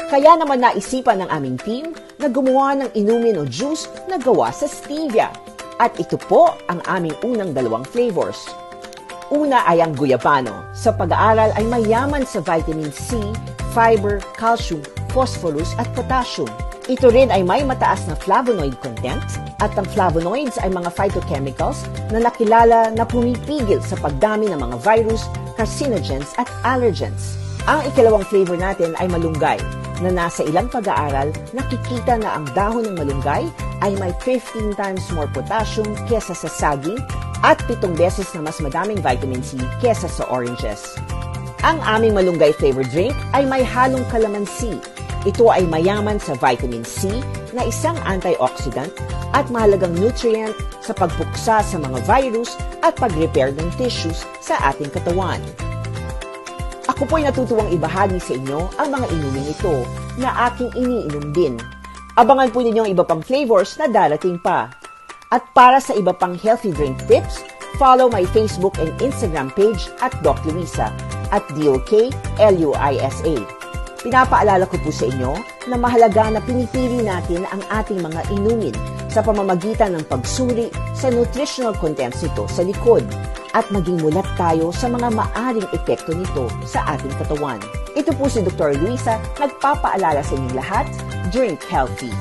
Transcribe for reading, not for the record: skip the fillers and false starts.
Kaya naman naisipan ng aming team na gumawa ng inumin o juice na gawa sa stevia. At ito po ang aming unang dalawang flavors. Una ay ang guyabano. Sa pag-aaral ay mayaman sa vitamin C, fiber, calcium, phosphorus at potassium. Ito rin ay may mataas na flavonoid content at ang flavonoids ay mga phytochemicals na nakilala na pumipigil sa pagdami ng mga virus, carcinogens at allergens. Ang ikalawang flavor natin ay malunggay na nasa ilang pag-aaral nakikita na ang dahon ng malunggay ay may 15 times more potassium kesa sa saging at 7 beses na mas madaming vitamin C kesa sa oranges. Ang aming malunggay flavored drink ay may halong kalamansi. Ito ay mayaman sa vitamin C na isang antioxidant at mahalagang nutrient sa pagpuksa sa mga virus at pag-repair ng tissues sa ating katawan. Ako po'y natutuwang ibahagi sa inyo ang mga inumin ito na aking iniinom din. Abangan po ninyo ang iba pang flavors na darating pa. At para sa iba pang healthy drink tips, follow my Facebook and Instagram page at Doc Luisa at DOKLUISA. Pinapaalala ko po sa inyo na mahalaga na pinipili natin ang ating mga inumin sa pamamagitan ng pagsuri sa nutritional contents nito sa likod at maging mulat tayo sa mga maaring epekto nito sa ating katawan. Ito po si Dr. Luisa, nagpapaalala sa inyong lahat, drink healthy.